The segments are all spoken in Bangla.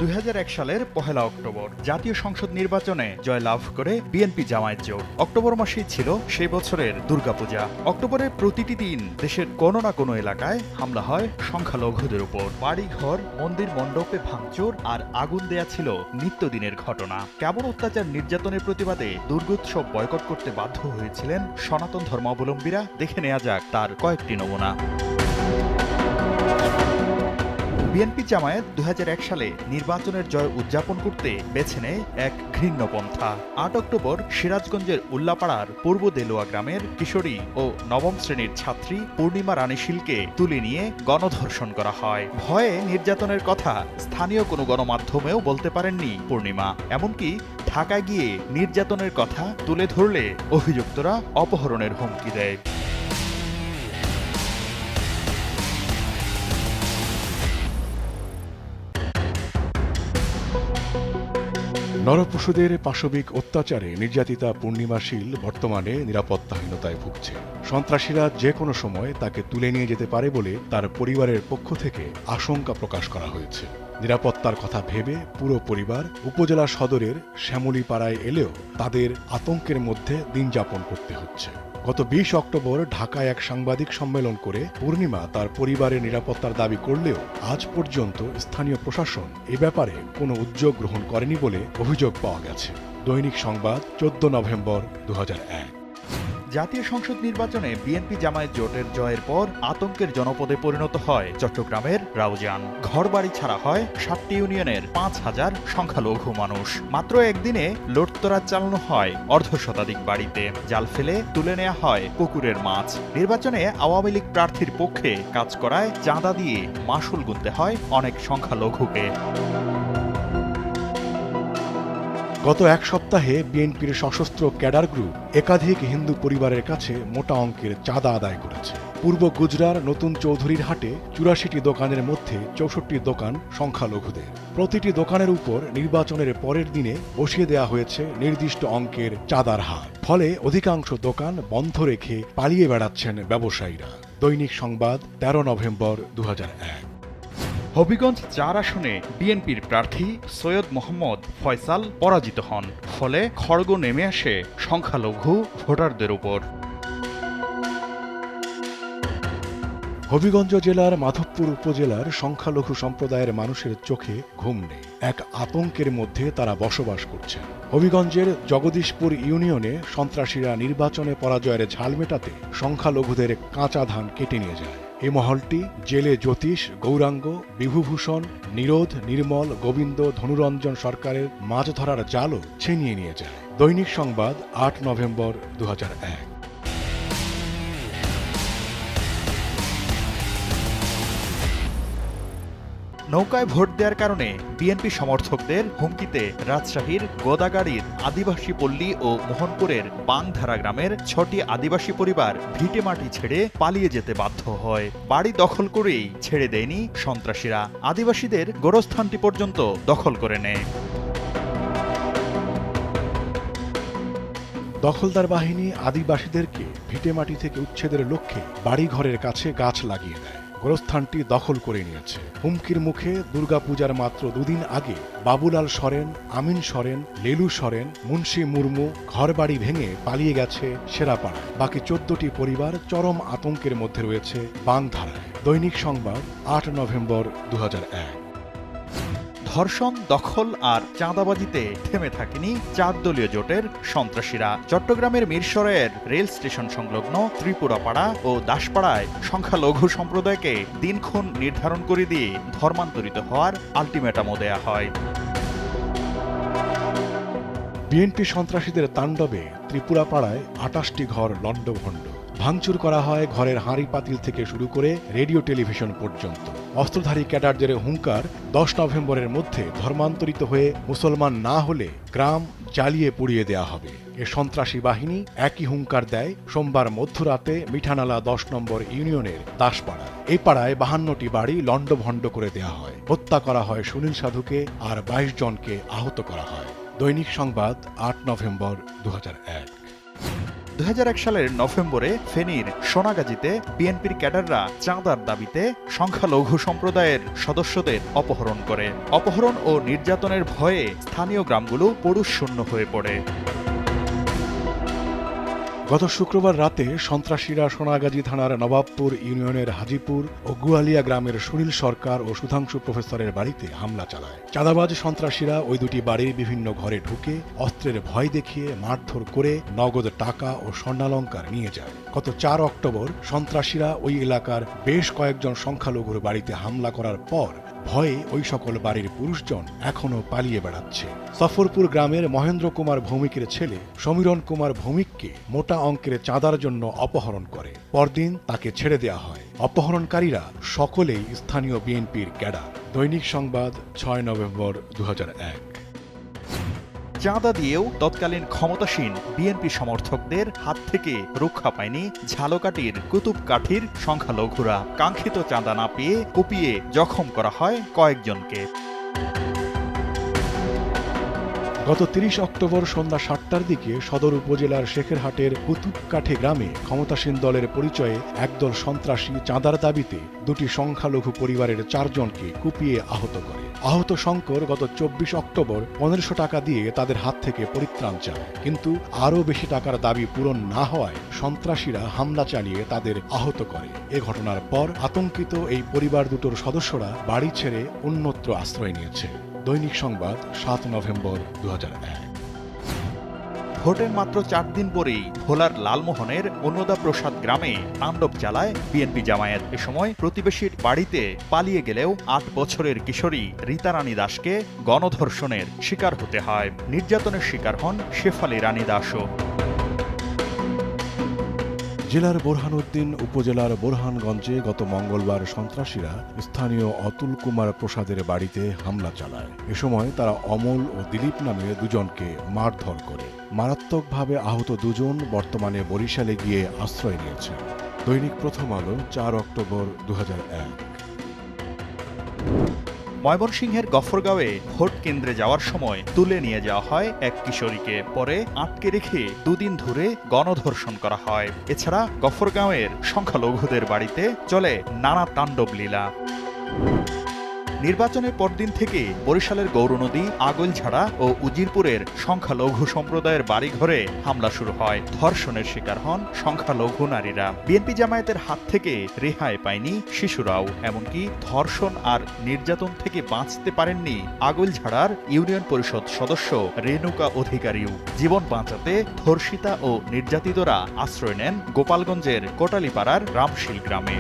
2001 সালের 1 অক্টোবর জাতীয় সংসদ নির্বাচনে জয়লাভ করে বিএনপি জামায়াত জোট। অক্টোবর মাসেই ছিল সেই বছরের দুর্গাপূজা। অক্টোবরের প্রতিটি দিন দেশের কোনো না কোনো এলাকায় হামলা হয় সংখ্যালঘুদের উপর। বাড়িঘর, মন্দির মণ্ডপে ভাঙচুর আর আগুন দেয়া ছিল নিত্যদিনের ঘটনা। কেমন অত্যাচার নির্যাতনের প্রতিবাদে দুর্গোৎসব বয়কট করতে বাধ্য হয়েছিলেন সনাতন ধর্মাবলম্বীরা, দেখে নেওয়া যাক তার কয়েকটি নমুনা। বিএনপি জামায়াত 2001 সালে নির্বাচনের জয় উদযাপন করতে বেছে নেয় এক ঘৃণ্য পন্থা। 8 অক্টোবর সিরাজগঞ্জের উল্লাপাড়ার পূর্ব দেলোয়া গ্রামের কিশোরী ও নবম শ্রেণীর ছাত্রী পূর্ণিমা রানীশীলকে তুলে নিয়ে গণধর্ষণ করা হয়। ভয়ে নির্যাতনের কথা স্থানীয় কোনো গণমাধ্যমেও বলতে পারেননি পূর্ণিমা। এমনকি ঢাকায় গিয়ে নির্যাতনের কথা তুলে ধরলে অভিযুক্তরা অপহরণের হুমকি দেয়। নরপশুদের পাশবিক অত্যাচারে নির্যাতিতা পূর্ণিমা শীল বর্তমানে নিরাপত্তাহীনতায় ভুগছে। সন্ত্রাসীরা যে কোনো সময় তাকে তুলে নিয়ে যেতে পারে বলে তার পরিবারের পক্ষ থেকে আশঙ্কা প্রকাশ করা হয়েছে। নিরাপত্তার কথা ভেবে পুরো পরিবার উপজেলা সদরের শ্যামলীপাড়ায় এলেও তাদের আতঙ্কের মধ্যে দিন যাপন করতে হচ্ছে। গত 20 অক্টোবর ঢাকায় এক সাংবাদিক সম্মেলন করে পূর্ণিমা তার পরিবারের নিরাপত্তার দাবি করলেও আজ পর্যন্ত স্থানীয় প্রশাসন এ ব্যাপারে কোনো উদ্যোগ গ্রহণ করেনি বলে অভিযোগ পাওয়া গেছে। দৈনিক সংবাদ, 14 নভেম্বর 2001। জাতীয় সংসদ নির্বাচনে বিএনপি জামায়াত জোটের জয়ের পর আতঙ্কের জনপদে পরিণত হয় চট্টগ্রামের রাউজান। ঘরবাড়ি ছাড়া হয় 7টি ইউনিয়নের 5000 সংখ্যালঘু মানুষ। মাত্র একদিনে লুটতরাজ চালানো হয় অর্ধশতাধিক বাড়িতে। জাল ফেলে তুলে নেওয়া হয় পুকুরের মাছ। নির্বাচনে আওয়ামী লীগ প্রার্থীর পক্ষে কাজ করায় চাঁদা দিয়ে মাশুল গুনতে হয় অনেক সংখ্যালঘুকে। গত এক সপ্তাহে বিএনপির সশস্ত্র ক্যাডার গ্রুপ একাধিক হিন্দু পরিবারের কাছে মোটা অঙ্কের চাঁদা আদায় করেছে। পূর্ব গুজরার নতুন চৌধুরীর হাটে 84টি দোকানের মধ্যে 64টি দোকান সংখ্যালঘুদের। প্রতিটি দোকানের উপর নির্বাচনের পরের দিনে বসিয়ে দেওয়া হয়েছে নির্দিষ্ট অঙ্কের চাঁদার হার। ফলে অধিকাংশ দোকান বন্ধ রেখে পালিয়ে বেড়াচ্ছেন ব্যবসায়ীরা। দৈনিক সংবাদ, 13 নভেম্বর 2001। হবিগঞ্জ 4 আসনে বিএনপির প্রার্থী সৈয়দ মোহাম্মদ ফয়সাল পরাজিত হন। ফলে খড়গ নেমে আসে সংখ্যালঘু ভোটারদের উপর। হবিগঞ্জ জেলার মাধবপুর উপজেলার সংখ্যালঘু সম্প্রদায়ের মানুষের চোখে ঘুম নেই। এক আতঙ্কের মধ্যে তারা বসবাস করছে। হবিগঞ্জের জগদীশপুর ইউনিয়নে সন্ত্রাসীরা নির্বাচনে পরাজয়ের ঝাল মেটাতে সংখ্যালঘুদের কাঁচা ধান কেটে নিয়ে যায়। এই মহলটি জেলে জ্যোতিষ, গৌরাঙ্গ, বিভূভূষণ, নিরোধ, নির্মল, গোবিন্দ, ধনুরঞ্জন সরকারের মাছ ধরার জালও ছিনিয়ে নিয়ে যায়। দৈনিক সংবাদ, 8 নভেম্বর 2001। নৌকায় ভোট দেওয়ার কারণে বিএনপি সমর্থকদের হুমকিতে রাজশাহীর গোদাগাড়ির আদিবাসী পল্লী ও মোহনপুরের বাংধারা গ্রামের 6টি আদিবাসী পরিবার ভিটেমাটি ছেড়ে পালিয়ে যেতে বাধ্য হয়। বাড়ি দখল করেই ছেড়ে দেয়নি সন্ত্রাসীরা, আদিবাসীদের গোরস্থানটি পর্যন্ত দখল করে নেয়। দখলদার বাহিনী আদিবাসীদেরকে ভিটেমাটি থেকে উচ্ছেদের লক্ষ্যে বাড়িঘরের কাছে গাছ লাগিয়ে দেয়। গোরস্থানটি দখল করে নিয়েছে। হুমকির মুখে দুর্গাপূজার মাত্র 2 দিন আগে বাবুলাল সরেন, আমিন সরেন, লেলু সরেন, মুন্সি মুর্মু ঘরবাড়ি ভেঙে পালিয়ে গেছে সেরাপাড়ায়। বাকি 14টি পরিবার চরম আতঙ্কের মধ্যে রয়েছে বাংধারায়। দৈনিক সংবাদ, 8 নভেম্বর 2001। ধর্ষণ, দখল আর চাঁদাবাজিতে থেমে থাকেনি 4 দলীয় জোটের সন্ত্রাসীরা। চট্টগ্রামের মিরসরাইয়ের রেল স্টেশন সংলগ্ন ত্রিপুরাপাড়া ও দাসপাড়ায় সংখ্যালঘু সম্প্রদায়কে দিনক্ষণ নির্ধারণ করে দিয়ে ধর্মান্তরিত হওয়ার আলটিমেটামও দেয়া হয়। বিএনপি সন্ত্রাসীদের তাণ্ডবে ত্রিপুরাপাড়ায় 28টি ঘর লণ্ডভণ্ড। ভাঙচুর করা হয় ঘরের হাঁড়ি পাতিল থেকে শুরু করে রেডিও টেলিভিশন পর্যন্ত। অস্ত্রধারী ক্যাডারদের হুঙ্কার, 10 নভেম্বরের মধ্যে ধর্মান্তরিত হয়ে মুসলমান না হলে গ্রাম জ্বালিয়ে পুড়িয়ে দেয়া হবে। এ সন্ত্রাসী বাহিনী একই হুঙ্কার দেয় সোমবার মধ্যরাতে মিঠানালা 10 নম্বর ইউনিয়নের দাসপাড়া। এই পাড়ায় 52টি বাড়ি লণ্ডভণ্ড করে দেয়া হয়। হত্যা করা হয় সুনীল সাধুকে, আর 22 জনকে আহত করা হয়। দৈনিক সংবাদ, 8 নভেম্বর 2001। 2001 সালের নভেম্বরে ফেনীর সোনাগাজীতে বিএনপির ক্যাডাররা চাঁদার দাবিতে সংখ্যালঘু সম্প্রদায়ের সদস্যদের অপহরণ করে। অপহরণ ও নির্যাতনের ভয়ে স্থানীয় গ্রামগুলো পুরুষশূন্য হয়ে পড়ে। গত শুক্রবার রাতে সন্ত্রাসীরা সোনাগাজী থানার নবাবপুর ইউনিয়নের হাজিপুর ও গুয়ালিয়া গ্রামের সুনীল সরকার ও সুধাংশু প্রফেসরের বাড়িতে হামলা চালায়। চাঁদাবাজ সন্ত্রাসীরা ওই দুটি বাড়ির বিভিন্ন ঘরে ঢুকে অস্ত্রের ভয় দেখিয়ে মারধর করে নগদ টাকা ও স্বর্ণালংকার নিয়ে যায়। গত 4 অক্টোবর সন্ত্রাসীরা ওই এলাকার বেশ কয়েকজন সংখ্যালঘুর বাড়িতে হামলা করার পর ভয়ে ওই সকল বাড়ির পুরুষজন এখনও পালিয়ে বেড়াচ্ছে। সফরপুর গ্রামের মহেন্দ্র কুমার ভৌমিকের ছেলে সমীরণ কুমার ভৌমিককে মোটা অঙ্কের চাঁদার জন্য অপহরণ করে। পরদিন তাকে ছেড়ে দেওয়া হয়। অপহরণকারীরা সকলেই স্থানীয় বিএনপির ক্যাডার। দৈনিক সংবাদ 6 নভেম্বর 2001। চাঁদা দিয়েও তৎকালীন ক্ষমতাসীন বিএনপি সমর্থকদের হাত থেকে রক্ষা পায়নি ঝালকাঠির কুতুবকাঠির সংখ্যালঘুরা। কাঙ্ক্ষিত চাঁদা না পেয়ে কুপিয়ে জখম করা হয় কয়েকজনকে। গত 30 অক্টোবর সন্ধ্যা 7টার দিকে সদর উপজেলার শেখেরহাটের কুতুবকাঠি গ্রামে ক্ষমতাসীন দলের পরিচয়ে একদল সন্ত্রাসী চাঁদার দাবিতে দুটি সংখ্যালঘু পরিবারের 4 জনকে কুপিয়ে আহত করে। আহত শঙ্কর গত 24 অক্টোবর 1500 টাকা দিয়ে তাদের হাত থেকে পরিত্রাণ চায়, কিন্তু আরও বেশি টাকার দাবি পূরণ না হওয়ায় সন্ত্রাসীরা হামলা চালিয়ে তাদের আহত করে। এ ঘটনার পর আতঙ্কিত এই পরিবার দুটোর সদস্যরা বাড়ি ছেড়ে অন্যত্র আশ্রয় নিয়েছে। দৈনিক সংবাদ 7 নভেম্বর 2001। ভোটের মাত্র 4 দিন পরেই ভোলার লালমোহনের অন্নদা প্রসাদ গ্রামে তাণ্ডব চালায় বিএনপি জামায়াত। এ সময় প্রতিবেশীর বাড়িতে পালিয়ে গেলেও 8 বছরের কিশোরী রীতা রানী দাসকে গণধর্ষণের শিকার হতে হয়। নির্যাতনের শিকার হন শেফালী রানী দাসও। জেলার বোরহানউদ্দিন উপজেলার বোরহানগঞ্জে গত মঙ্গলবার সন্ত্রাসীরা স্থানীয় অতুল কুমার প্রসাদের বাড়িতে হামলা চালায়। এ সময় তারা অমল ও দিলীপ নামে দুজনকে মারধর করে। মারাত্মকভাবে আহত দুজন বর্তমানে বরিশালে গিয়ে আশ্রয় নিয়েছে। দৈনিক প্রথম আলো 4 অক্টোবর 2001। ময়মনসিংহের গফরগাঁওয়ে ভোট কেন্দ্রে যাওয়ার সময় তুলে নিয়ে যাওয়া হয় এক কিশোরীকে। পরে আটকে রেখে 2 দিন ধরে গণধর্ষণ করা হয়। এছাড়া গফরগাঁওয়ের সংখ্যালঘুদের বাড়িতে চলে নানা তাণ্ডব লীলা। নির্বাচনের পরদিন থেকে বরিশালের গৌরনদী, আগৈলঝাড়া ও উজিরপুরের সংখ্যালঘু সম্প্রদায়ের বাড়িঘরে হামলা শুরু হয়। ধর্ষণের শিকার হন সংখ্যালঘু নারীরা। বিএনপি জামায়াতের হাত থেকে রেহাই পায়নি শিশুরাও। এমনকি ধর্ষণ আর নির্যাতন থেকে বাঁচতে পারেননি আগৈলঝাড়ার ইউনিয়ন পরিষদ সদস্য রেণুকা অধিকারীও। জীবন বাঁচাতে ধর্ষিতা ও নির্যাতিতরা আশ্রয় নেন গোপালগঞ্জের কোটালীপাড়ার রামশীল গ্রামে।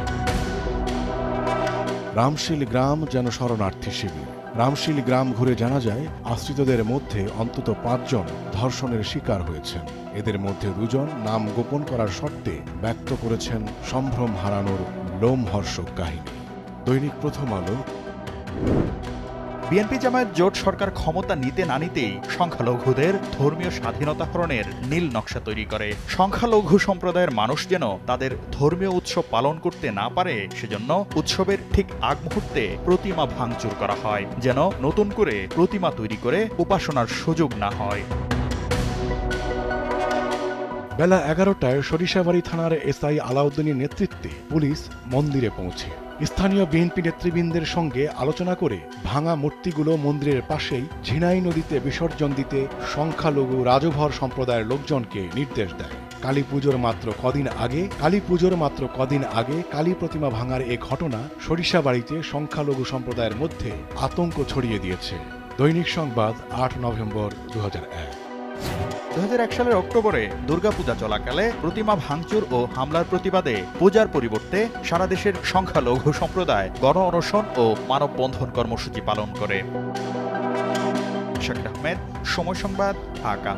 রামশীল গ্রাম যেন শরণার্থী শিবির। রামশীল গ্রাম ঘুরে জানা যায় আশ্রিতদের মধ্যে অন্তত 5 জন ধর্ষণের শিকার হয়েছেন। এদের মধ্যে 2 জন নাম গোপন করার শর্তে ব্যক্ত করেছেন সম্ভ্রম হারানোর লোমহর্ষক কাহিনী। দৈনিক প্রথম আলো। বিএনপি জামায়াত জোট সরকার ক্ষমতা নিতে না নিতেই সংখ্যালঘুদের ধর্মীয় স্বাধীনতা হরণের নীল নকশা তৈরি করে। সংখ্যালঘু সম্প্রদায়ের মানুষ যেন তাদের ধর্মীয় উৎসব পালন করতে না পারে, সেজন্য উৎসবের ঠিক আগ মুহূর্তে প্রতিমা ভাঙচুর করা হয়, যেন নতুন করে প্রতিমা তৈরি করে উপাসনার সুযোগ না হয়। বেলা 11টায় সরিষাবাড়ি থানার এসআই আলাউদ্দিনের নেতৃত্বে পুলিশ মন্দিরে পৌঁছে স্থানীয় বিএনপি নেতৃবৃন্দের সঙ্গে আলোচনা করে ভাঙা মূর্তিগুলো মন্দিরের পাশেই ঝিনাই নদীতে বিসর্জন দিতে সংখ্যালঘু রাজভর সম্প্রদায়ের লোকজনকে নির্দেশ দেয়। কালী পুজোর মাত্র কদিন আগে কালী প্রতিমা ভাঙার এ ঘটনা সরিষাবাড়িতে সংখ্যালঘু সম্প্রদায়ের মধ্যে আতঙ্ক ছড়িয়ে দিয়েছে। দৈনিক সংবাদ 8 নভেম্বর 2001। 2001 সালের অক্টোবরে দুর্গাপূজা চলাকালে প্রতিমা ভাঙচুর ও হামলার প্রতিবাদে পূজার পরিবর্তে সারা দেশের সংখ্যালঘু সম্প্রদায় গণ অনশন ও মানববন্ধন কর্মসূচি পালন করে। শাকির আহমেদ, সময় সংবাদ, ঢাকা।